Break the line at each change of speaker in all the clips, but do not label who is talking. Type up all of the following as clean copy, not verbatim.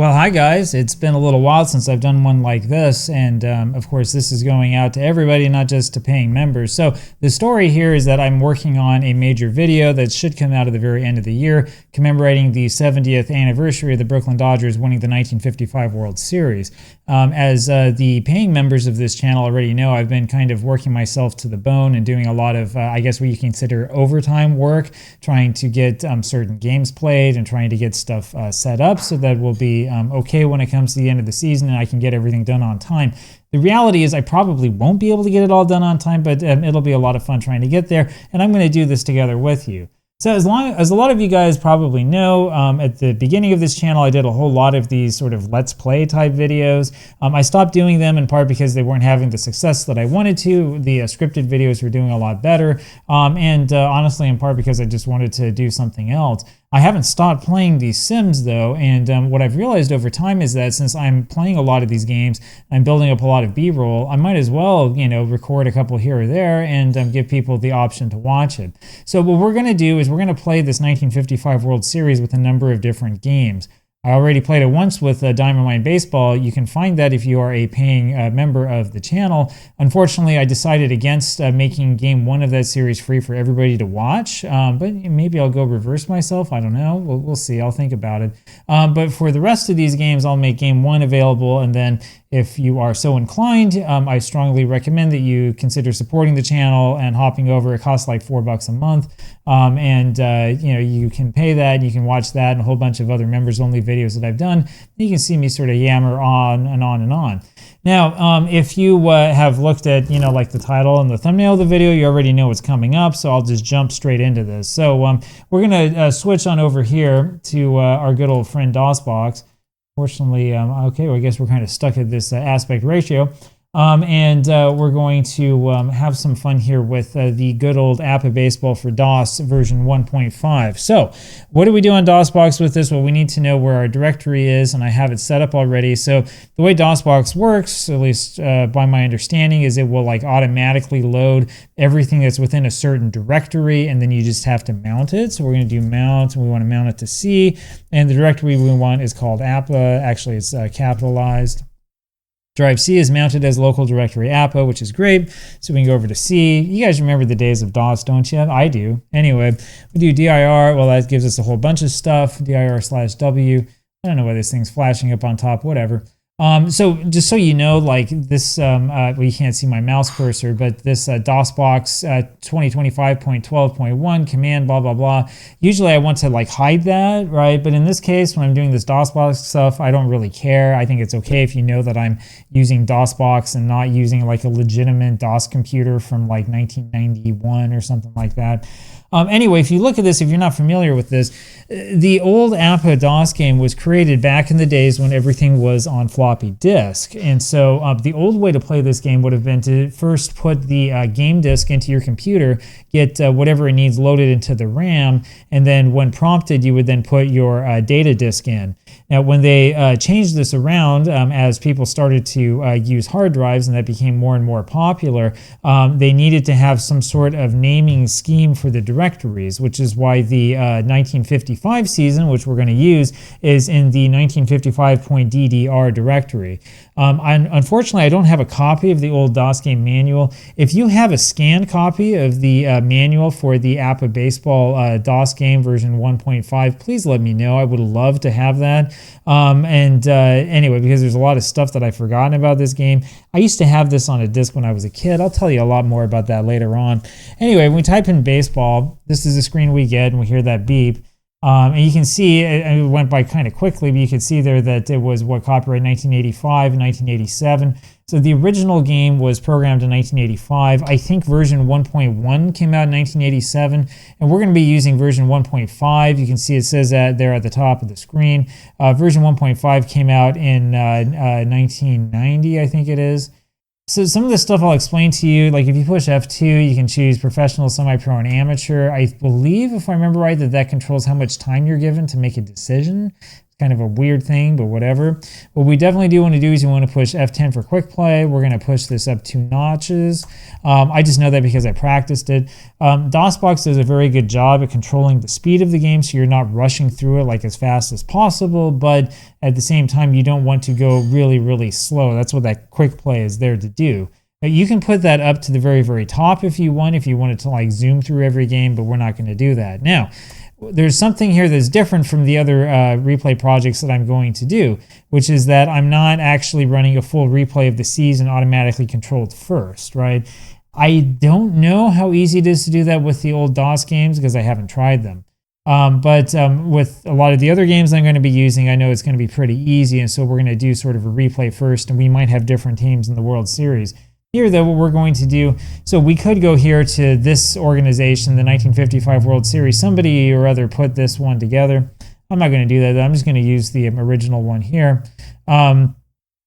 Well, hi guys. It's been a little while since I've done one like this, and of course this is going out to everybody, not just to paying members. So the story here is that I'm working on a major video that should come out at the very end of the year, commemorating the 70th anniversary of the Brooklyn Dodgers winning the 1955 World Series. As the paying members of this channel already know, I've been kind of working myself to the bone and doing a lot of, I guess what you consider overtime work, trying to get certain games played and trying to get stuff set up so that we'll be okay when it comes to the end of the season and I can get everything done on time. The reality is I probably won't be able to get it all done on time, but it'll be a lot of fun trying to get there, and I'm going to do this together with you. So as a lot of you guys probably know, at the beginning of this channel, I did a whole lot of these sort of Let's Play type videos. I stopped doing them in part because they weren't having the success that I wanted to. The scripted videos were doing a lot better, and honestly in part because I just wanted to do something else. I haven't stopped playing these Sims though, and what I've realized over time is that since I'm playing a lot of these games, I'm building up a lot of B-roll, I might as well, record a couple here or there and give people the option to watch it. So what we're going to do is we're going to play this 1955 World Series with a number of different games. I already played it once with APBA Baseball. You can find that if you are a paying member of the channel. Unfortunately, I decided against making game one of that series free for everybody to watch, but maybe I'll go reverse myself. I don't know. We'll see. I'll think about it. But for the rest of these games, I'll make game one available, and then if you are so inclined, I strongly recommend that you consider supporting the channel and hopping over. It costs like $4 a month, and you can pay that, and you can watch that and a whole bunch of other members-only videos that I've done. You can see me sort of yammer on and on and on. Now, if you have looked at, like the title and the thumbnail of the video, you already know what's coming up, so I'll just jump straight into this. So we're going to switch on over here to our good old friend DOSBox. Fortunately, okay, well, I guess we're kind of stuck at this aspect ratio. And we're going to have some fun here with the good old APBA Baseball for DOS version 1.5. So what do we do on DOSBox with this? Well, we need to know where our directory is, and I have it set up already. So the way DOSBox works, at least by my understanding, is it will like automatically load everything that's within a certain directory, and then you just have to mount it. So we're going to do mount, and we want to mount it to C, and the directory we want is called APBA. Actually, it's capitalized. Drive C is mounted as local directory APBA, which is great. So we can go over to C. You guys remember the days of DOS, don't you? I do. Anyway, we do dir. Well, that gives us a whole bunch of stuff. dir/w. I don't know why this thing's flashing up on top. Whatever. So just so you know, like this, well, you can't see my mouse cursor, but this DOSBox 2025.12.1 command, blah, blah, blah. Usually I want to like hide that, right? But in this case, when I'm doing this DOSBox stuff, I don't really care. I think it's okay if you know that I'm using DOSBox and not using like a legitimate DOS computer from like 1991 or something like that. Anyway, if you look at this, if you're not familiar with this, the old APBA DOS game was created back in the days when everything was on floppy disk. And so the old way to play this game would have been to first put the game disk into your computer, get whatever it needs loaded into the RAM, and then when prompted, you would then put your data disk in. Now, when they changed this around, as people started to use hard drives and that became more and more popular, they needed to have some sort of naming scheme for the directories, which is why the 1955 season, which we're going to use, is in the 1955.ddr directory. Unfortunately, I don't have a copy of the old DOS game manual. If you have a scanned copy of the manual for the APBA Baseball DOS game version 1.5, please let me know. I would love to have that. Anyway, because there's a lot of stuff that I've forgotten about this game. I used to have this on a disc when I was a kid. I'll tell you a lot more about that later on. Anyway, when we type in baseball, this is the screen we get, and we hear that beep. And you can see, it went by kind of quickly, but you can see there that it was copyright 1985 and 1987. So the original game was programmed in 1985. I think version 1.1 came out in 1987, and we're going to be using version 1.5. You can see it says that there at the top of the screen. Version 1.5 came out in 1990, I think it is. So some of the stuff I'll explain to you, like if you push F2, you can choose professional, semi-pro, and amateur. I believe, if I remember right, that controls how much time you're given to make a decision. kind of a weird thing, but whatever. What we definitely do want to do is you want to push F10 for quick play. We're going to push this up 2 notches. I just know that because I practiced it. DOSBox does a very good job at controlling the speed of the game, so you're not rushing through it like as fast as possible, but at the same time, you don't want to go really, really slow. That's what that quick play is there to do. Now, you can put that up to the very, very top if you wanted to like zoom through every game, but we're not going to do that. Now, there's something here that's different from the other replay projects that I'm going to do, which is that I'm not actually running a full replay of the season automatically controlled first, right? I don't know how easy it is to do that with the old DOS games because I haven't tried them. But with a lot of the other games I'm going to be using, I know it's going to be pretty easy, and so we're going to do sort of a replay first, and we might have different teams in the World Series. Here, though, what we're going to do, so we could go here to this organization, the 1955 World Series. Somebody or other put this one together. I'm not going to do that. I'm just going to use the original one here.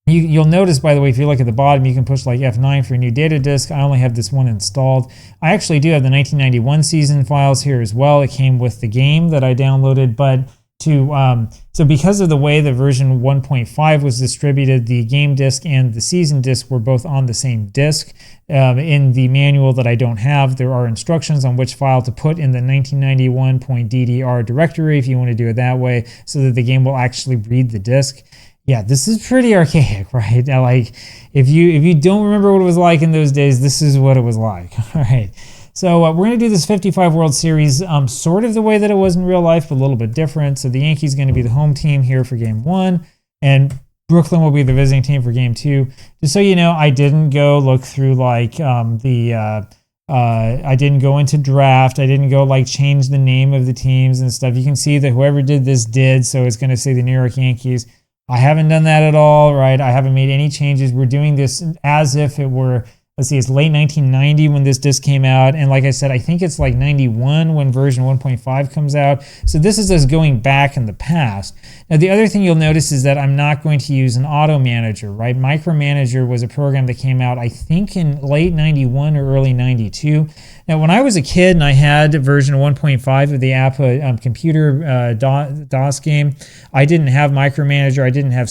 You'll notice, by the way, if you look at the bottom, you can push like F9 for a new data disk. I only have this one installed. I actually do have the 1991 season files here as well. It came with the game that I downloaded, but so because of the way the version 1.5 was distributed, the game disk and the season disk were both on the same disk. In the manual that I don't have, there are instructions on which file to put in the 1991.ddr directory if you want to do it that way, so that the game will actually read the disk. Yeah, this is pretty archaic, right? Now, like, if you don't remember what it was like in those days, this is what it was like. All right. So we're going to do this 55 World Series sort of the way that it was in real life, but a little bit different. So the Yankees going to be the home team here for Game 1, and Brooklyn will be the visiting team for Game 2. Just so you know, I didn't go look through like I didn't go into draft. I didn't go like change the name of the teams and stuff. You can see that whoever did this did, so it's going to say the New York Yankees. I haven't done that at all, right? I haven't made any changes. We're doing this as if it were, let's see, it's late 1990 when this disc came out. And like I said, I think it's like 91 when version 1.5 comes out. So this is us going back in the past. Now, the other thing you'll notice is that I'm not going to use an auto manager, right? Micromanager was a program that came out, I think, in late 91 or early 92. Now, when I was a kid and I had version 1.5 of the APBA computer DOS game, I didn't have Micromanager. I didn't have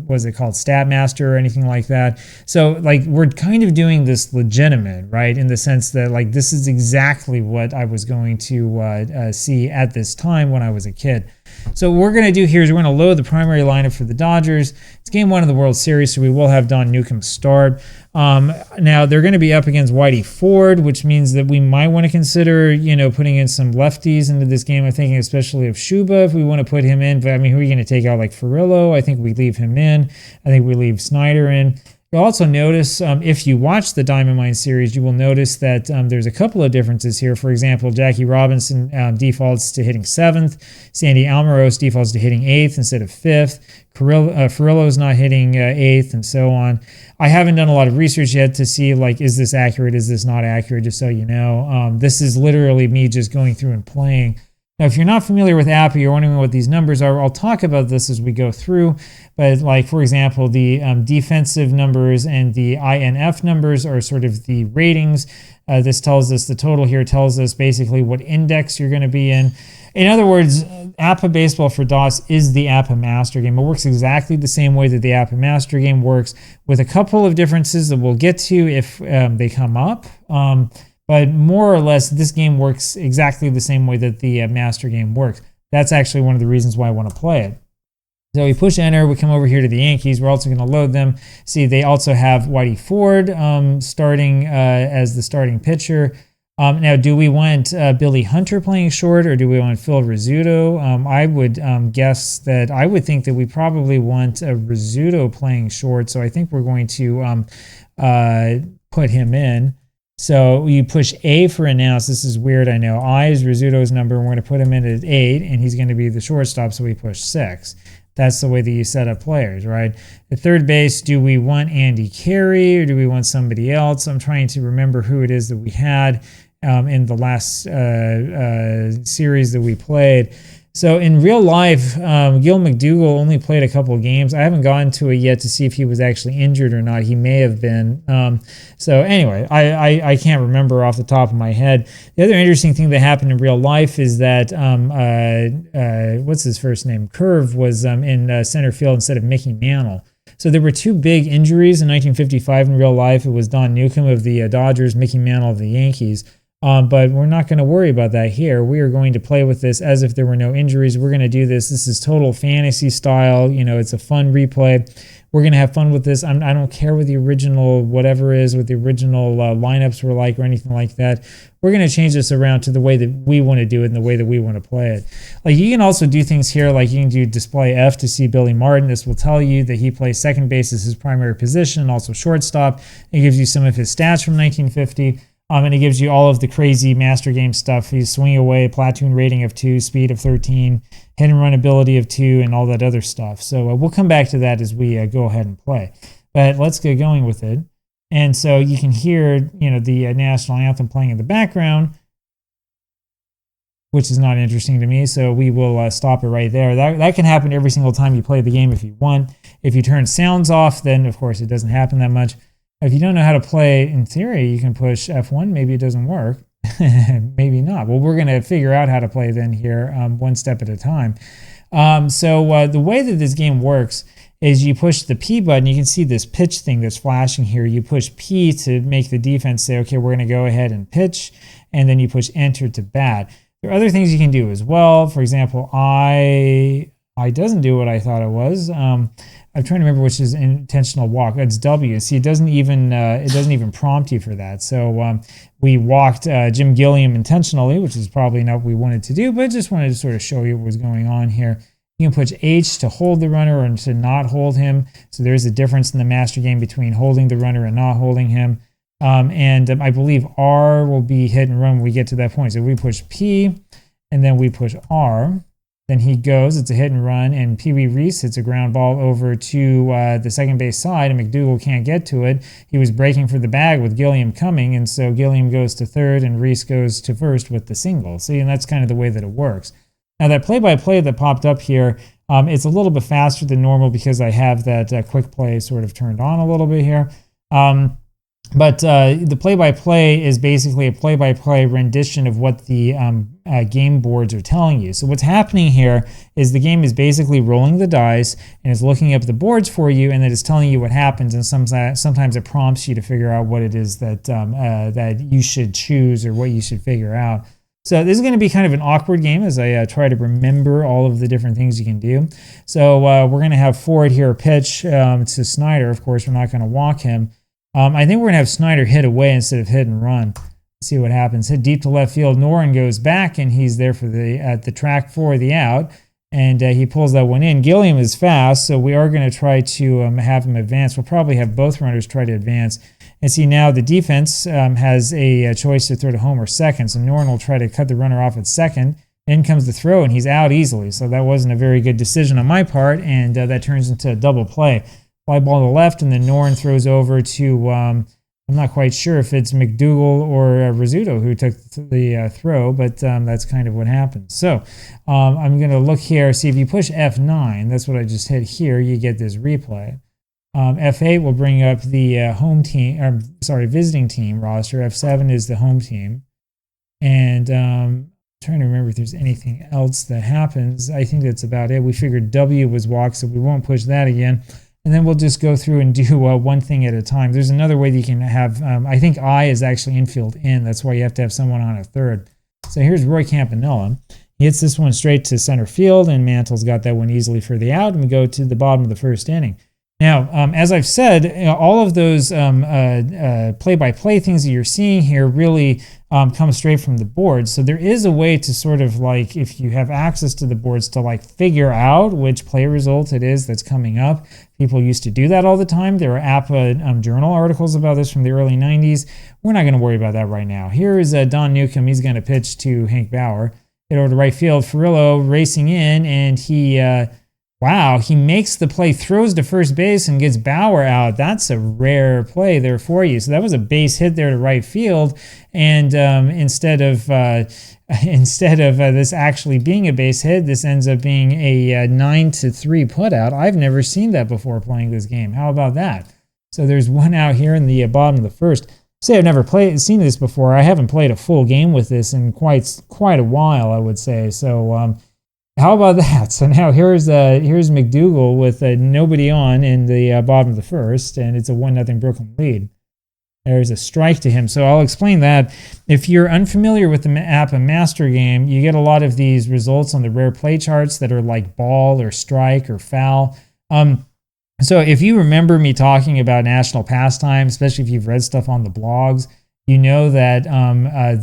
was it called Stat Master or anything like that. So like we're kind of doing this legitimate, right? In the sense that like this is exactly what I was going to see at this time when I was a kid. So what we're going to do here is we're going to load the primary lineup for the Dodgers. It's Game 1 of the World Series, so we will have Don Newcomb start. Now they're going to be up against Whitey Ford, which means that we might want to consider, putting in some lefties into this game. I'm thinking especially of Shuba if we want to put him in. But I mean, who are you going to take out? Like Furillo? I think we leave him in. I think we leave Snyder in. You'll also notice, if you watch the Diamond Mine series, you will notice that there's a couple of differences here. For example, Jackie Robinson defaults to hitting 7th. Sandy Almiros defaults to hitting 8th instead of 5th. Furillo's not hitting 8th, and so on. I haven't done a lot of research yet to see, like, is this accurate? Is this not accurate? Just so you know. This is literally me just going through and playing. Now, if you're not familiar with APBA, you're wondering what these numbers are, I'll talk about this as we go through. But like, for example, the defensive numbers and the INF numbers are sort of the ratings. This tells us, the total here tells us basically what index you're going to be in. In other words, APBA Baseball for DOS is the APBA Master game. It works exactly the same way that the APBA Master game works, with a couple of differences that we'll get to if they come up. But more or less, this game works exactly the same way that the Master game works. That's actually one of the reasons why I want to play it. So we push enter, we come over here to the Yankees. We're also going to load them. See, they also have Whitey Ford starting as the starting pitcher. Now, do we want Billy Hunter playing short, or do we want Phil Rizzuto? I would guess that I would think that we probably want Rizzuto playing short, so I think we're going to put him in. So you push A for announce. This is weird, I know. I is Rizzuto's number, and we're going to put him in at 8, and he's going to be the shortstop, so we push 6. That's the way that you set up players, right? At third base, do we want Andy Carey, or do we want somebody else? I'm trying to remember who it is that we had in the last series that we played. So in real life, Gil McDougall only played a couple of games. I haven't gotten to it yet to see if he was actually injured or not. He may have been. So anyway, I can't remember off the top of my head. The other interesting thing that happened in real life is that what's his first name? Curve was in center field instead of Mickey Mantle. So there were two big injuries in 1955 in real life. It was Don Newcombe of the Dodgers, Mickey Mantle of the Yankees. But we're not going to worry about that here. We are going to play with this as if there were no injuries. We're going to do this. This is total fantasy style. You know, it's a fun replay. We're going to have fun with this. I don't care what the original whatever is, what the original lineups were like or anything like that. We're going to change this around to the way that we want to do it and the way that we want to play it. Like you can also do things here, like you can do display F to see Billy Martin. This will tell you that he plays second base as his primary position, also shortstop. It gives you some of his stats from 1950. And it gives you all of the crazy master game stuff. He's swing away, platoon rating of 2, speed of 13, hit and run ability of 2, and all that other stuff. So we'll come back to that as we go ahead and play. But let's get going with it. And so you can hear, the national anthem playing in the background, which is not interesting to me. So we will stop it right there. That can happen every single time you play the game if you want. If you turn sounds off, then of course it doesn't happen that much. If you don't know how to play, in theory, you can push F1. Maybe it doesn't work. Maybe not. Well, we're going to figure out how to play then here one step at a time. So the way that this game works is you push the P button. You can see this pitch thing that's flashing here. You push P to make the defense say, okay, we're going to go ahead and pitch. And then you push enter to bat. There are other things you can do as well. For example, I doesn't do what I thought it was. I'm trying to remember which is intentional walk. It's W. See, it doesn't even prompt you for that. So we walked Jim Gilliam intentionally, which is probably not what we wanted to do, but I just wanted to sort of show you what was going on here. You can push H to hold the runner and to not hold him. So there's a difference in the master game between holding the runner and not holding him. And I believe R will be hit and run when we get to that point. So we push P and then we push R. Then he goes, it's a hit and run, and Pee Wee Reese hits a ground ball over to the second base side, and McDougall can't get to it. He was breaking for the bag with Gilliam coming, and so Gilliam goes to third, and Reese goes to first with the single. See, and that's kind of the way that it works. Now, that play-by-play that popped up here, it's a little bit faster than normal because I have that quick play sort of turned on a little bit here. But the play-by-play is basically a play-by-play rendition of what the game boards are telling you. So what's happening here is the game is basically rolling the dice and it's looking up the boards for you, and then it's telling you what happens. And sometimes it prompts you to figure out what it is that that you should choose or what you should figure out. So this is going to be kind of an awkward game as I try to remember all of the different things you can do. So we're going to have Ford here pitch to Snyder. Of course, we're not going to walk him. I think we're going to have Snyder hit away instead of hit and run. Let's see what happens. Hit deep to left field. Noren goes back, and he's there for at the track for the out, and he pulls that one in. Gilliam is fast, so we are going to try to have him advance. We'll probably have both runners try to advance. And see, now the defense has a choice to throw to home or second, so Noren will try to cut the runner off at second. In comes the throw, and he's out easily, so that wasn't a very good decision on my part, and that turns into a double play. Fly ball to the left, and then Noren throws over to, I'm not quite sure if it's McDougall or Rizzuto who took the throw, but that's kind of what happens. So I'm going to look here, see if you push F9, that's what I just hit here, you get this replay. F8 will bring up the visiting team roster. F7 is the home team. And I'm trying to remember if there's anything else that happens. I think that's about it. We figured W was walk, so we won't push that again. And then we'll just go through and do one thing at a time. There's another way that you can have, I think I is actually infield in. That's why you have to have someone on a third. So here's Roy Campanella. He hits this one straight to center field, and Mantle's got that one easily for the out, and we go to the bottom of the first inning. Now, as I've said, all of those play-by-play things that you're seeing here really come straight from the boards. So there is a way to sort of like, if you have access to the boards, to like figure out which play result it is that's coming up. People used to do that all the time. There are APBA journal articles about this from the early 90s. We're not going to worry about that right now. Here is Don Newcombe. He's going to pitch to Hank Bauer. Hit over to right field. Furillo racing in, and he Wow, he makes the play, throws to first base, and gets Bauer out. That's a rare play there for you. So that was a base hit there to right field, and instead of this actually being a base hit, this ends up being a 9-3 putout. I've never seen that before playing this game. How about that? So there's one out here in the bottom of the first. Say I've never seen this before. I haven't played a full game with this in quite a while, I would say. So. How about that? So now here's McDougal with nobody on in the bottom of the first, and it's a 1-0 Brooklyn lead. There's a strike to him. So I'll explain that. If you're unfamiliar with the APBA Master game, you get a lot of these results on the rare play charts that are like ball or strike or foul. So if you remember me talking about national pastime, especially if you've read stuff on the blogs, you know that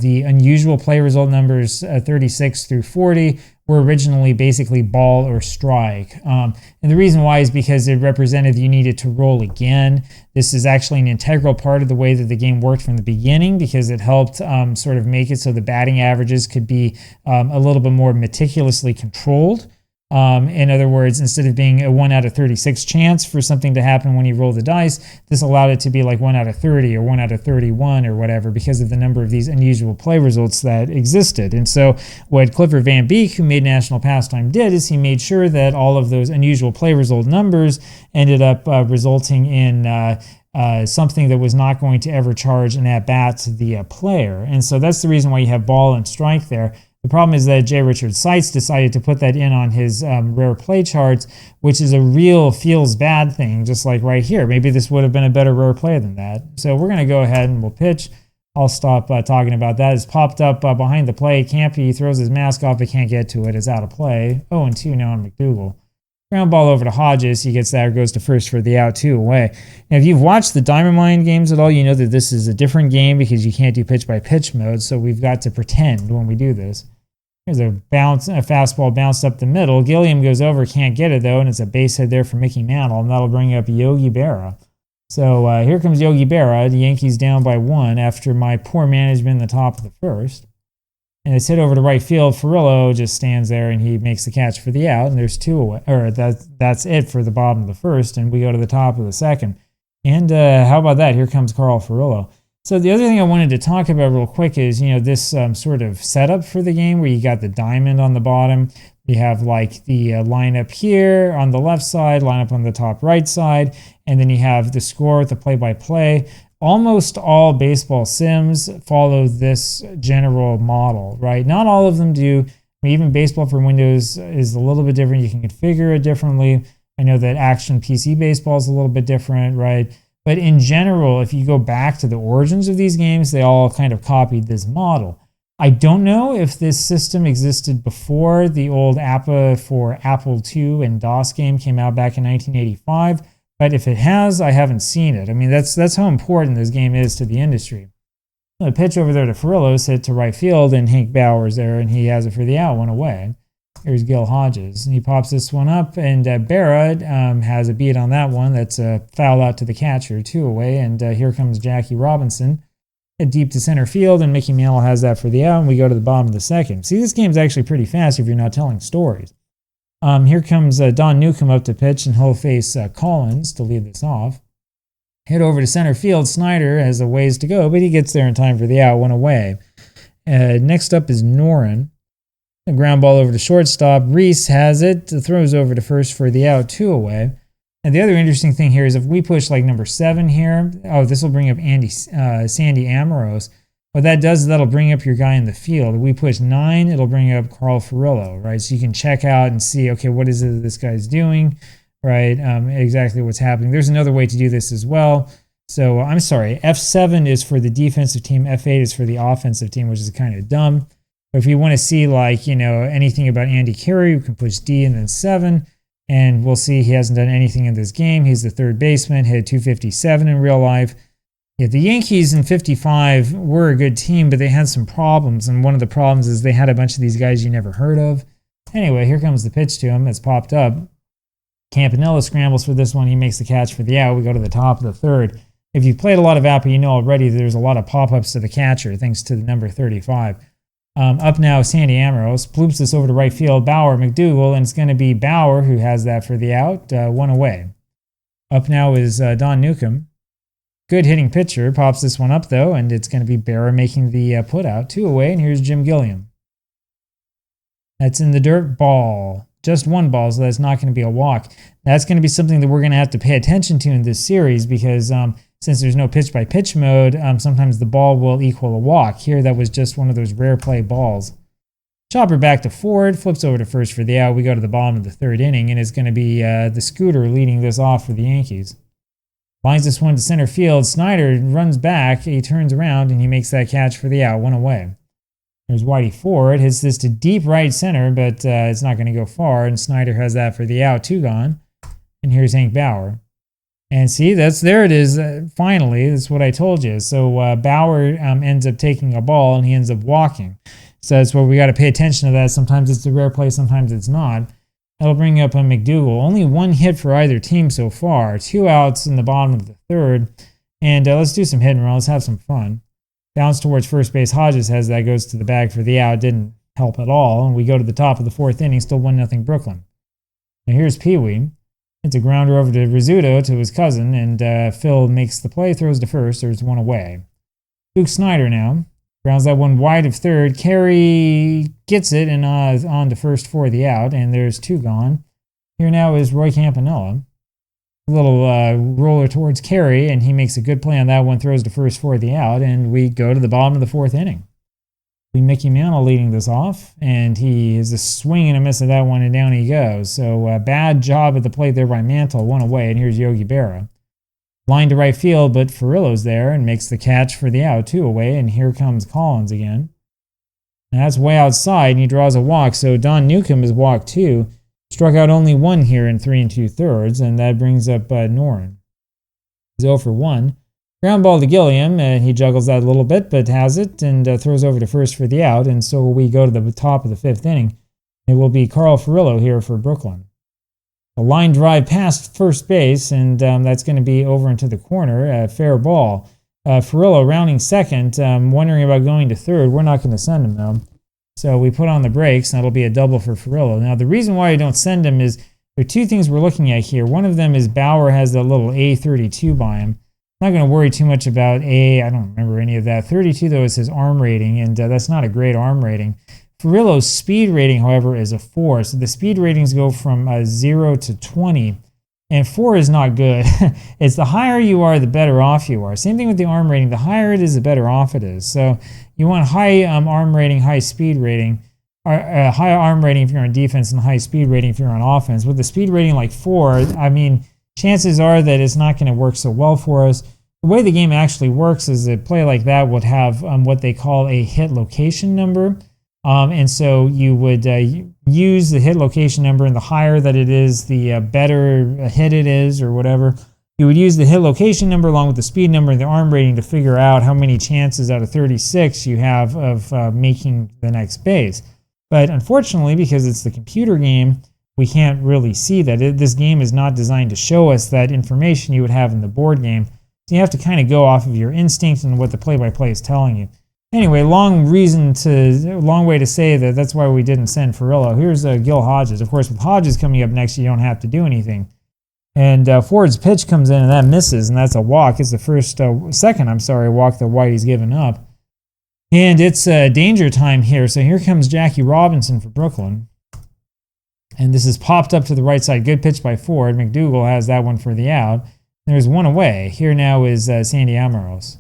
the unusual play result numbers 36 through 40 were originally basically ball or strike. And the reason why is because it represented you needed to roll again. This is actually an integral part of the way that the game worked from the beginning, because it helped sort of make it so the batting averages could be a little bit more meticulously controlled. In other words, instead of being a 1 out of 36 chance for something to happen when you roll the dice, this allowed it to be like 1 out of 30 or 1 out of 31 or whatever, because of the number of these unusual play results that existed. And so what Clifford Van Beek, who made National Pastime, did is he made sure that all of those unusual play result numbers ended up resulting in something that was not going to ever charge an at-bat to the player. And so that's the reason why you have ball and strike there. The problem is that J. Richard Seitz decided to put that in on his rare play charts, which is a real feels bad thing, just like right here. Maybe this would have been a better rare play than that. So we're going to go ahead and we'll pitch. I'll stop talking about that. It's popped up behind the plate. Campy throws his mask off, but can't get to it. It's out of play. 0-2 now on McDougal. Ground ball over to Hodges. He gets that, goes to first for the out, 2 away. Now, if you've watched the Diamond Mine games at all, you know that this is a different game because you can't do pitch by pitch mode. So we've got to pretend when we do this. Here's a fastball bounced up the middle. Gilliam goes over, can't get it though, and it's a base hit there for Mickey Mantle, and that'll bring up Yogi Berra. So here comes Yogi Berra. The Yankees down by 1 after my poor management in the top of the first. And it's hit over to right field. Furillo just stands there and he makes the catch for the out, and there's 2 away. Or that's it for the bottom of the first, and we go to the top of the second. And how about that? Here comes Carl Furillo. So the other thing I wanted to talk about real quick is, this sort of setup for the game where you got the diamond on the bottom. You have like the lineup here on the left side, lineup on the top right side, and then you have the score with the play-by-play. Almost all baseball sims follow this general model, right? Not all of them do. I mean, even Baseball for Windows is a little bit different. You can configure it differently. I know that Action PC Baseball is a little bit different, right? But in general, if you go back to the origins of these games, they all kind of copied this model. I don't know if this system existed before the old APBA for Apple II and DOS game came out back in 1985. But if it has, I haven't seen it. I mean, that's how important this game is to the industry. The pitch over there to Furillo's hit to right field, and Hank Bauer's there, and he has it for the out, 1 away. Here's Gil Hodges, and he pops this one up, and Berra has a beat on that one. That's a foul out to the catcher, 2 away, and here comes Jackie Robinson. Deep to center field, and Mickey Mantle has that for the out, and we go to the bottom of the second. See, this game's actually pretty fast if you're not telling stories. Here comes Don Newcomb up to pitch, and he'll face Collins to lead this off. Hit over to center field. Snyder has a ways to go, but he gets there in time for the out, 1 away. Next up is Noren. A ground ball over to shortstop. Reese has it, throws over to first for the out, 2 away. And the other interesting thing here is if we push like number 7 here, this will bring up Sandy Amoros. What that does is that'll bring up your guy in the field. If we push 9, it'll bring up Carl Furillo, right? So you can check out and see, okay, what is it this guy's doing, right? Exactly what's happening. There's another way to do this as well. So I'm sorry, F7 is for the defensive team, F8 is for the offensive team, which is kind of dumb. But if you want to see like, anything about Andy Carey, we can push D and then 7. And we'll see he hasn't done anything in this game. He's the third baseman, hit 257 in real life. Yeah, the Yankees in 55 were a good team, but they had some problems. And one of the problems is they had a bunch of these guys you never heard of. Anyway, here comes the pitch to him. It's popped up. Campanella scrambles for this one. He makes the catch for the out. We go to the top of the third. If you've played a lot of APBA, you know already there's a lot of pop-ups to the catcher, thanks to the number 35. Up now, Sandy Amorose bloops this over to right field. Bauer, McDougal, and it's going to be Bauer who has that for the out. One away. Up now is Don Newcomb. Good hitting pitcher. Pops this one up, though, and it's going to be Berra making the put out. 2 away, and here's Jim Gilliam. That's in the dirt. Ball. Just 1 ball, so that's not going to be a walk. That's going to be something that we're going to have to pay attention to in this series because since there's no pitch-by-pitch mode, sometimes the ball will equal a walk. Here, that was just one of those rare play balls. Chopper back to Ford, flips over to first for the out. We go to the bottom of the 3rd inning, and it's going to be the Scooter leading this off for the Yankees. Lines this one to center field. Snyder runs back, he turns around, and he makes that catch for the out, 1 away. There's Whitey Ford, hits this to deep right center, but it's not going to go far, and Snyder has that for the out, 2 gone. And here's Hank Bauer. And see, there it is, finally, that's what I told you. So Bauer ends up taking a ball, and he ends up walking. So that's where we got to pay attention to that. Sometimes it's a rare play, sometimes it's not. That'll bring up McDougal. Only 1 hit for either team so far. 2 outs in the bottom of the 3rd. And let's do some hit and run. Let's have some fun. Bounce towards first base. Hodges has that. Goes to the bag for the out. Didn't help at all. And we go to the top of the 4th inning. Still 1-0 Brooklyn. Now here's Pee Wee. It's a grounder over to Rizzuto to his cousin. And Phil makes the play. Throws to first. There's 1 away. Duke Snyder now. Grounds that one wide of 3rd. Carey gets it and on to first for the out. And there's 2 gone. Here now is Roy Campanella. A little roller towards Carey, and he makes a good play on that one. Throws to first for the out. And we go to the bottom of the 4th inning. Mickey Mantle leading this off. And he is a swing and a miss of that one, and down he goes. So bad job at the plate there by Mantle. 1 away, and here's Yogi Berra. Line to right field, but Furillo's there and makes the catch for the out, 2 away, and here comes Collins again. And that's way outside, and he draws a walk, so Don Newcomb is walked 2. Struck out only 1 here in 3 2/3, and that brings up Noren. He's 0 for 1. Ground ball to Gilliam, and he juggles that a little bit, but has it, and throws over to first for the out, and so we go to the top of the 5th inning. It will be Carl Furillo here for Brooklyn. A line drive past first base, and that's going to be over into the corner. Fair ball. Furillo rounding second, wondering about going to 3rd. We're not going to send him, though. So we put on the brakes, and that'll be a double for Furillo. Now, the reason why I don't send him is there are 2 things we're looking at here. One of them is Bauer has that little A32 by him. I'm not going to worry too much about I don't remember any of that. 32, though, is his arm rating, and that's not a great arm rating. Furillo's speed rating, however, is a 4. So the speed ratings go from 0 to 20. And 4 is not good. It's the higher you are, the better off you are. Same thing with the arm rating. The higher it is, the better off it is. So you want high arm rating, high speed rating. High arm rating if you're on defense and high speed rating if you're on offense. With the speed rating like 4, I mean, chances are that it's not going to work so well for us. The way the game actually works is a play like that would have what they call a hit location number. And so you would use the hit location number, and the higher that it is, the better hit it is, or whatever. You would use the hit location number along with the speed number and the arm rating to figure out how many chances out of 36 you have of making the next base. But unfortunately, because it's the computer game, we can't really see that. This game is not designed to show us that information you would have in the board game. So you have to kind of go off of your instinct and what the play-by-play is telling you. Anyway, long way to say that that's why we didn't send Furillo. Here's Gil Hodges. Of course, with Hodges coming up next, you don't have to do anything. And Ford's pitch comes in, and that misses, and that's a walk. It's the second walk that Whitey's given up. And it's danger time here. So here comes Jackie Robinson for Brooklyn. And this is popped up to the right side. Good pitch by Ford. McDougal has that one for the out. There's 1 away. Here now is Sandy Amorose.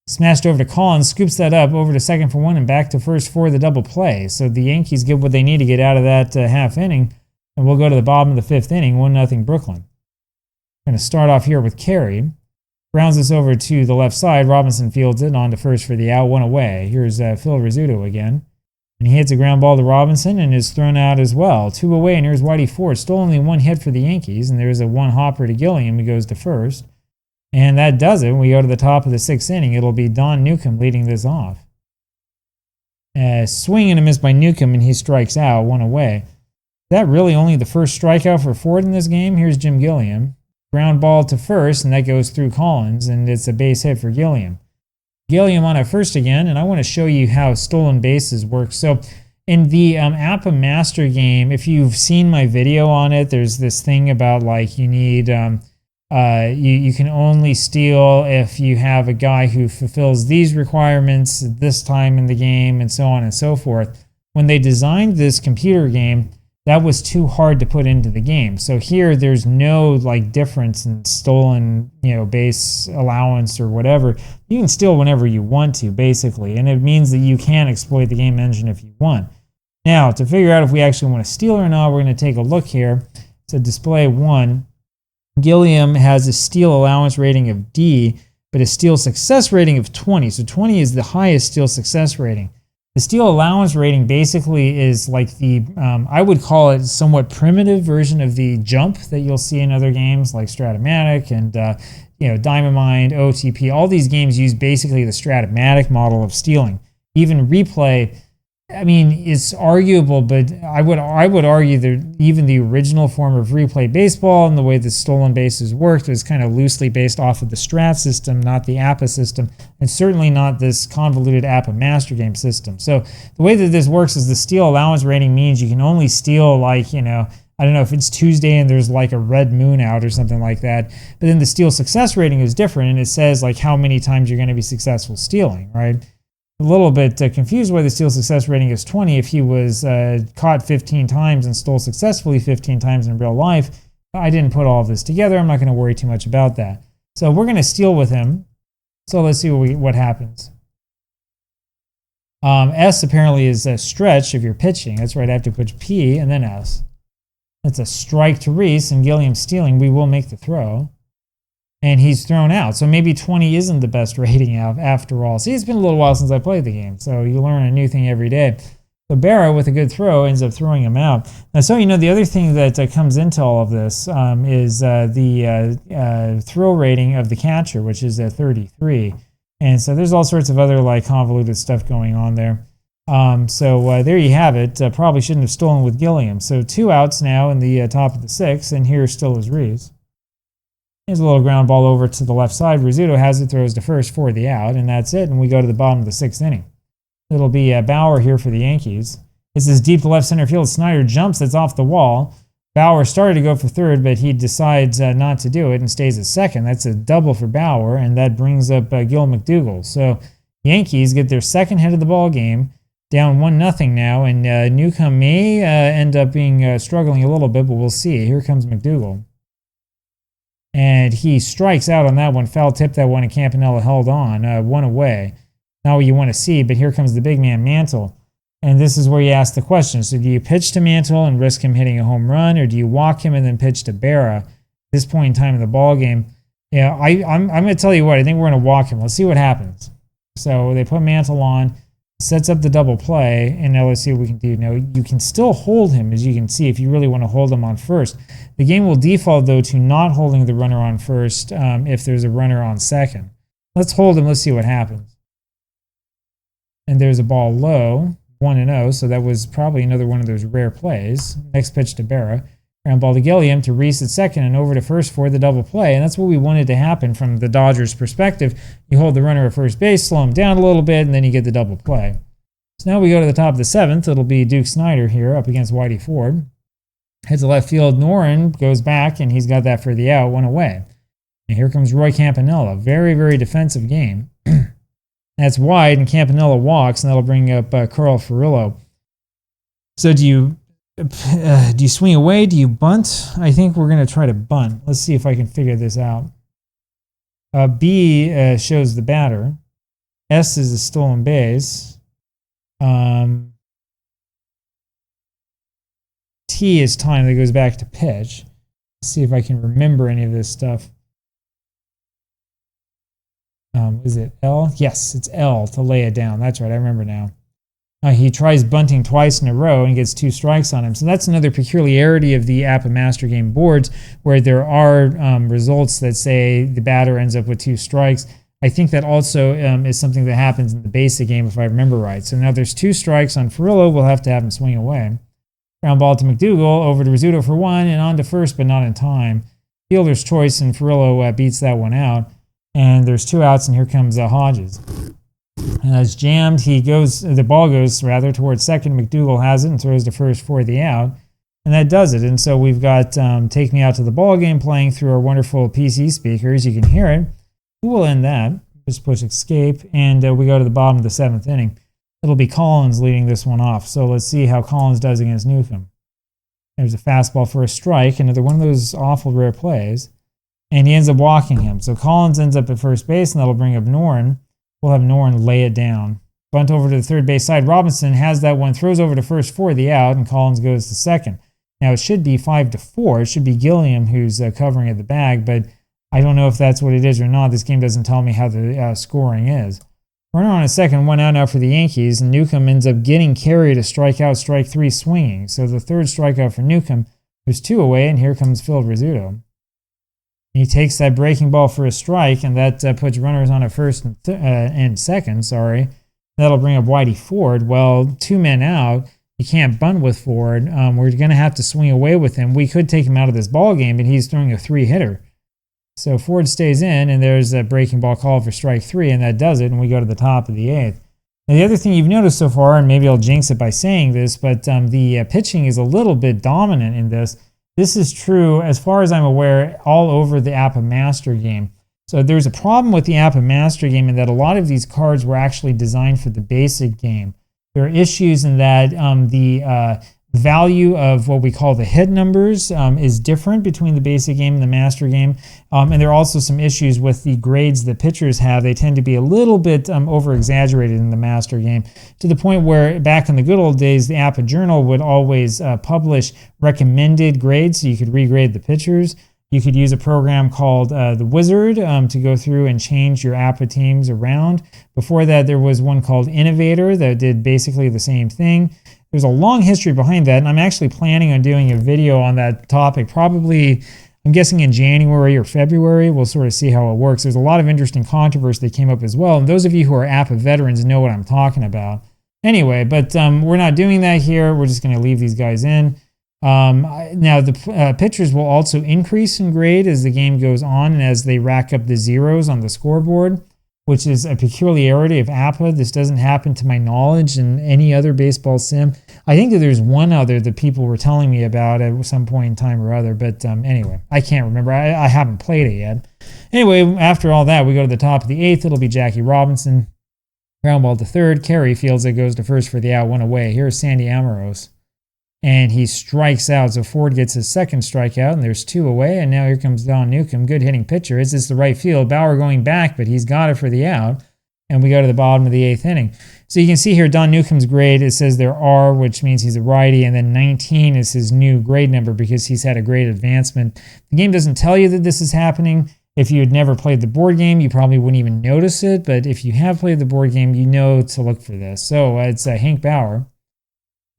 Smashed over to Collins, scoops that up, over to second for 1, and back to first for the double play. So the Yankees get what they need to get out of that half inning, and we'll go to the bottom of the 5th inning, 1-0 Brooklyn. Going to start off here with Carey. Grounds this over to the left side. Robinson fields it on to first for the out, 1 away. Here's Phil Rizzuto again. And he hits a ground ball to Robinson and is thrown out as well. 2 away, and here's Whitey Ford. Still only 1 hit for the Yankees, and there's a 1 hopper to Gilliam who goes to first. And that does it. We go to the top of the 6th inning. It'll be Don Newcomb leading this off. Swing and a miss by Newcomb, and he strikes out, 1 away. Is that really only the first strikeout for Ford in this game? Here's Jim Gilliam. Ground ball to first, and that goes through Collins, and it's a base hit for Gilliam. Gilliam on at first again, and I want to show you how stolen bases work. So in the APBA Master game, if you've seen my video on it, there's this thing about like you need you can only steal if you have a guy who fulfills these requirements at this time in the game, and so on and so forth. When they designed this computer game, that was too hard to put into the game. So here there's no like difference in stolen, base allowance or whatever. You can steal whenever you want to, basically, and it means that you can exploit the game engine if you want. Now, to figure out if we actually want to steal or not, we're going to take a look here. So display 1. Gilliam has a steal allowance rating of D, but a steal success rating of 20. So 20 is the highest steal success rating. The steal allowance rating basically is like the, I would call it somewhat primitive version of the jump that you'll see in other games like Stratomatic and Diamond Mine, OTP. All these games use basically the Stratomatic model of stealing. Even Replay, I mean, it's arguable, but I would argue that even the original form of Replay Baseball and the way the stolen bases worked was kind of loosely based off of the Strat system, not the APBA system, and certainly not this convoluted APBA Master Game system. So the way that this works is the steal allowance rating means you can only steal like, I don't know if it's Tuesday and there's like a red moon out or something like that. But then the steal success rating is different, and it says like how many times you're going to be successful stealing, right? A little bit confused why the steal success rating is 20 if he was caught 15 times and stole successfully 15 times in real life. I didn't put all of this together. I'm not going to worry too much about that. So we're going to steal with him. So let's see what happens. S apparently is a stretch if you're pitching. That's right. I have to put P and then S. That's a strike to Reese, and Gilliam stealing. We will make the throw. And he's thrown out. So maybe 20 isn't the best rating after all. See, it's been a little while since I played the game, so you learn a new thing every day. So Barra, with a good throw, ends up throwing him out. Now, so the other thing that comes into all of this is the throw rating of the catcher, which is at 33. And so there's all sorts of other like convoluted stuff going on there. So there you have it. Probably shouldn't have stolen with Gilliam. So 2 outs now in the top of the 6th, and here still is Reese. Here's a little ground ball over to the left side. Rizzuto has it, throws to first for the out, and that's it. And we go to the bottom of the 6th inning. It'll be Bauer here for the Yankees. This is deep to left center field. Snyder jumps. It's off the wall. Bauer started to go for third, but he decides not to do it and stays at second. That's a double for Bauer, and that brings up Gil McDougall. So Yankees get their second hit of the ball game, down 1-0 now, and Newcomb may end up being struggling a little bit, but we'll see. Here comes McDougall. And he strikes out on that one, foul tip that one, and Campanella held on, 1 away. Not what you want to see, but here comes the big man, Mantle. And this is where you ask the question. So do you pitch to Mantle and risk him hitting a home run, or do you walk him and then pitch to Berra at this point in time in the ball game? Yeah, I'm going to tell you what, I think we're going to walk him. Let's see what happens. So they put Mantle on, sets up the double play, and now let's see what we can do. Now, you can still hold him, as you can see, if you really want to hold him on first. The game will default, though, to not holding the runner on first if there's a runner on second. Let's hold him. Let's see what happens. And there's a ball low, 1-0, so that was probably another one of those rare plays. Next pitch to Berra. Ground ball to Gilliam to Reese at second and over to first for the double play. And that's what we wanted to happen from the Dodgers' perspective. You hold the runner at first base, slow him down a little bit, and then you get the double play. So now we go to the top of the 7th. It'll be Duke Snyder here up against Whitey Ford. Hits the left field. Noren goes back, and he's got that for the out, 1 away. And here comes Roy Campanella. Very, very defensive game. That's wide, and Campanella walks, and that'll bring up Carl Furillo. So do you swing away? Do you bunt? I think we're going to try to bunt. Let's see if I can figure this out. B shows the batter. S is the stolen base. T is time that goes back to pitch. Let's see if I can remember any of this stuff. Is it L? Yes, it's L to lay it down. That's right, I remember now. He tries bunting twice in a row and gets 2 strikes on him. So that's another peculiarity of the APBA Master Game boards, where there are results that say the batter ends up with 2 strikes. I think that also is something that happens in the basic game, if I remember right. So now there's 2 strikes on Furillo. We'll have to have him swing away. Ground ball to McDougall, over to Rizzuto for 1, and on to first, but not in time. Fielder's choice, and Furillo beats that one out. And there's 2 outs, and here comes Hodges. And that's jammed. The ball goes rather towards second. McDougal has it and throws to first for the out. And that does it. And so we've got Take Me Out to the Ball Game playing through our wonderful PC speakers. You can hear it. We'll end that. Just push escape. And we go to the bottom of the 7th inning. It'll be Collins leading this one off. So let's see how Collins does against Newcomb. There's a fastball for a strike. Another one of those awful rare plays. And he ends up walking him. So Collins ends up at first base, and that'll bring up Noren. We'll have Noren lay it down. Bunt over to the third base side. Robinson has that one, throws over to first for the out, and Collins goes to second. Now, it should be 5-4. It should be Gilliam who's covering at the bag, but I don't know if that's what it is or not. This game doesn't tell me how the scoring is. Runner on a second, 1 out now for the Yankees, and Newcomb ends up getting Carey to strike out, strike 3 swinging. So the third strikeout for Newcomb. There's 2 away, and here comes Phil Rizzuto. He takes that breaking ball for a strike, and that puts runners on at first and second. That'll bring up Whitey Ford. Well, 2 men out. You can't bunt with Ford. We're going to have to swing away with him. We could take him out of this ball game, but he's throwing a 3-hitter. So Ford stays in, and there's a breaking ball call for strike 3, and that does it, and we go to the top of the 8th. Now, the other thing you've noticed so far, and maybe I'll jinx it by saying this, but the pitching is a little bit dominant in this. This is true, as far as I'm aware, all over the APBA Master game. So there's a problem with the APBA Master game in that a lot of these cards were actually designed for the basic game. There are issues in that the value of what we call the hit numbers is different between the basic game and the master game. And there are also some issues with the grades that pitchers have. They tend to be a little bit over-exaggerated in the master game, to the point where back in the good old days, the APBA Journal would always publish recommended grades so you could regrade the pitchers. You could use a program called the Wizard to go through and change your APBA teams around. Before that, there was one called Innovator that did basically the same thing. There's a long history behind that, and I'm actually planning on doing a video on that topic, probably, I'm guessing in January or February. We'll sort of see how it works. There's a lot of interesting controvery that came up as well, and those of you who are APBA veterans know what I'm talking about. Anyway, but we're not doing that here. We're just going to leave these guys in. Now, the pitchers will also increase in grade as the game goes on and as they rack up the zeros on the scoreboard, which is a peculiarity of APBA. This doesn't happen to my knowledge in any other baseball sim. I think that there's one other that people were telling me about at some point in time or other, but anyway, I can't remember. I haven't played it yet. Anyway, after all that, we go to the top of the 8th. It'll be Jackie Robinson. Ground ball to third. Carey fields it, goes to first for the out, 1 away. Here's Sandy Amoros. And he strikes out, so Ford gets his second strikeout, and there's 2 away, and now here comes Don Newcomb, good hitting pitcher. Is this the right field? Bauer going back, but he's got it for the out, and we go to the bottom of the 8th inning. So you can see here Don Newcomb's grade, it says there R, which means he's a righty, and then 19 is his new grade number because he's had a grade advancement. The game doesn't tell you that this is happening. If you had never played the board game, you probably wouldn't even notice it, but if you have played the board game, you know to look for this. So it's Hank Bauer.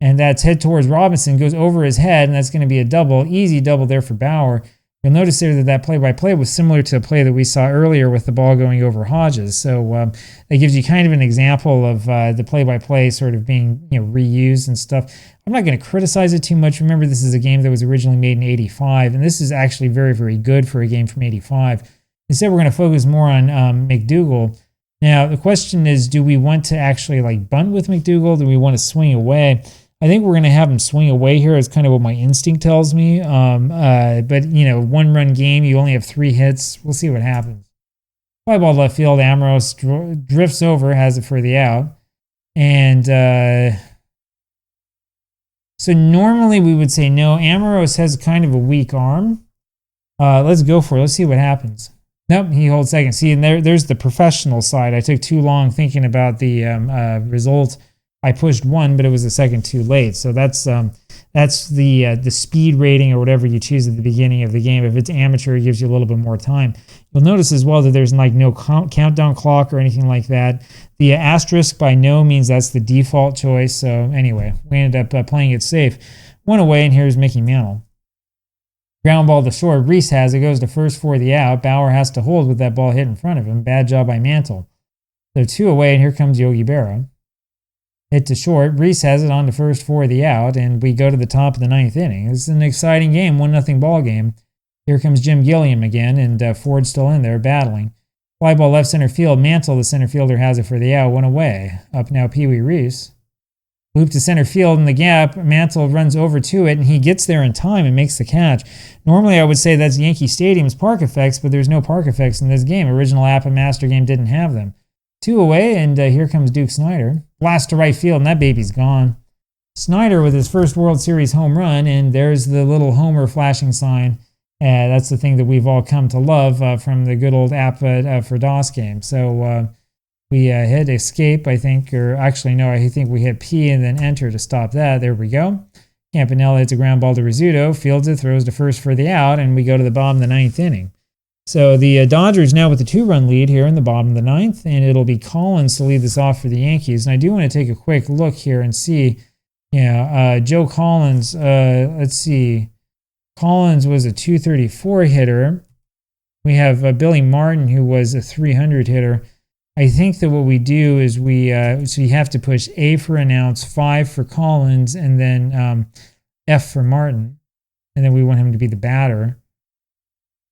And that's head towards Robinson, goes over his head, and that's going to be a double. Easy double there for Bauer. You'll notice there that play-by-play was similar to a play that we saw earlier with the ball going over Hodges. So that gives you kind of an example of the play-by-play sort of being reused and stuff. I'm not going to criticize it too much. Remember, this is a game that was originally made in '85, and this is actually very, very good for a game from '85. Instead, we're going to focus more on McDougal. Now, the question is, do we want to actually bunt with McDougal? Do we want to swing away? I think we're going to have him swing away here. It's kind of what my instinct tells me. But, 1-run game, you only have 3 hits. We'll see what happens. Fly ball left field, Amoros drifts over, has it for the out. And so normally we would say no. Amoros has kind of a weak arm. Let's go for it. Let's see what happens. Nope, he holds second. See, and there's the professional side. I took too long thinking about the result. I pushed 1, but it was a second too late. So that's the speed rating or whatever you choose at the beginning of the game. If it's amateur, it gives you a little bit more time. You'll notice as well that there's no countdown clock or anything like that. The asterisk by no means that's the default choice. So anyway, we ended up playing it safe. 1 away, and here's Mickey Mantle. Ground ball to short. Reese has it, goes to first for the out. Bauer has to hold with that ball hit in front of him. Bad job by Mantle. So 2 away, and here comes Yogi Berra. Hit to short. Reese has it on to first for the out, and we go to the top of the 9th inning. This is an exciting game, 1-0 ball game. Here comes Jim Gilliam again, and Ford's still in there battling. Fly ball left center field. Mantle, the center fielder, has it for the out. One away. Up now, Pee Wee Reese. Loop to center field in the gap. Mantle runs over to it, and he gets there in time and makes the catch. Normally, I would say that's Yankee Stadium's park effects, but there's no park effects in this game. Original APBA Master Game didn't have them. 2 away, and here comes Duke Snider. Blast to right field, and that baby's gone. Snider with his first World Series home run, and there's the little homer flashing sign. That's the thing that we've all come to love from the good old APBA for DOS game. So we hit escape, I think, or actually, no, I think we hit P and then enter to stop that. There we go. Campanella hits a ground ball to Rizzuto, fields it, throws to first for the out, and we go to the bottom of the 9th inning. So the Dodgers now with a 2-run lead here in the bottom of the 9th, and it'll be Collins to lead this off for the Yankees. And I do want to take a quick look here and see, Joe Collins, let's see. Collins was a 234 hitter. We have Billy Martin, who was a 300 hitter. I think that what we do is so you have to push A for announce, 5 for Collins, and then F for Martin. And then we want him to be the batter.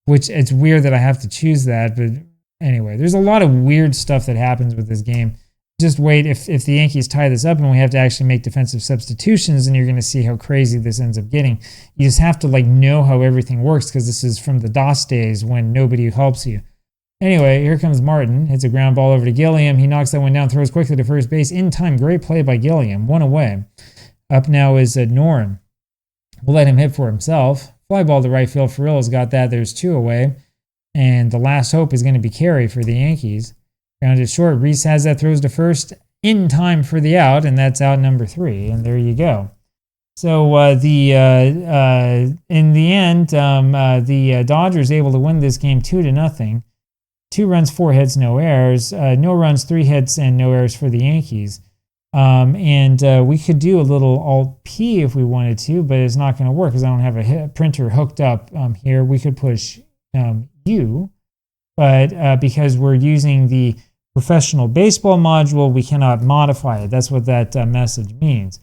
Which, it's weird that I have to choose that, but anyway, there's a lot of weird stuff that happens with this game. Just wait, if the Yankees tie this up and we have to actually make defensive substitutions, and you're going to see how crazy this ends up getting. You just have to know how everything works, because this is from the DOS days when nobody helps you. Anyway, here comes Martin. Hits a ground ball over to Gilliam. He knocks that one down, throws quickly to first base. In time, great play by Gilliam. 1 away. Up now is Noren. We'll let him hit for himself. Fly ball to right field. Farilla's got that. There's 2 away. And the last hope is going to be Carey for the Yankees. Grounded short. Reese has that. Throws to first in time for the out. And that's out number 3. And there you go. So in the end, the Dodgers able to win this game 2-0. 2 runs, 4 hits, no errors. No runs, 3 hits, and no errors for the Yankees. And we could do a little Alt-P if we wanted to, but it's not going to work because I don't have a printer hooked up here. We could push U, but because we're using the professional baseball module, we cannot modify it. That's what that message means.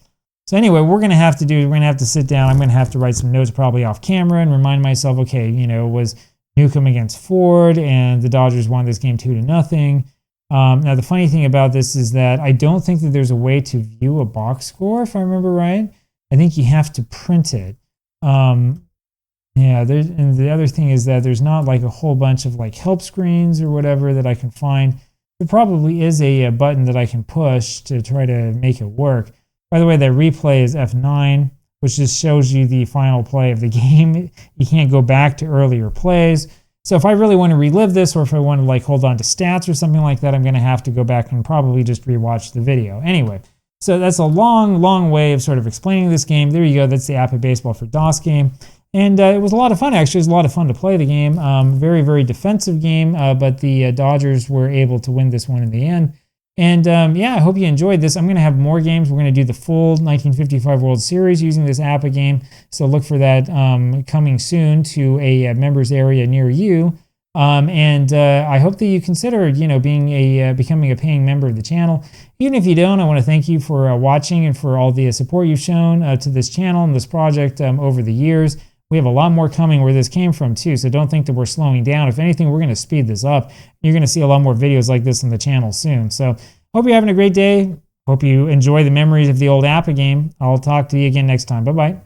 So anyway, we're going to have to sit down. I'm going to have to write some notes probably off camera and remind myself, okay, it was Newcomb against Ford, and the Dodgers won this game 2-0. Now, the funny thing about this is that I don't think that there's a way to view a box score, if I remember right. I think you have to print it. And the other thing is that there's not a whole bunch of help screens or whatever that I can find. There probably is a button that I can push to try to make it work. By the way, that replay is F9, which just shows you the final play of the game. You can't go back to earlier plays. So if I really want to relive this, or if I want to hold on to stats or something like that, I'm going to have to go back and probably just rewatch the video. Anyway, so that's a long, long way of sort of explaining this game. There you go. That's the APBA Baseball for DOS game. And it was a lot of fun, actually. It was a lot of fun to play the game. Very, very defensive game, but the Dodgers were able to win this one in the end. And I hope you enjoyed this. I'm going to have more games. We're going to do the full 1955 World Series using this APBA game. So look for that coming soon to a members area near you. I hope that you consider, becoming a paying member of the channel. Even if you don't, I want to thank you for watching and for all the support you've shown to this channel and this project over the years. We have a lot more coming where this came from too, so don't think that we're slowing down. If anything, we're going to speed this up. You're going to see a lot more videos like this on the channel soon. So hope you're having a great day. Hope you enjoy the memories of the old APBA game. I'll talk to you again next time. Bye-bye.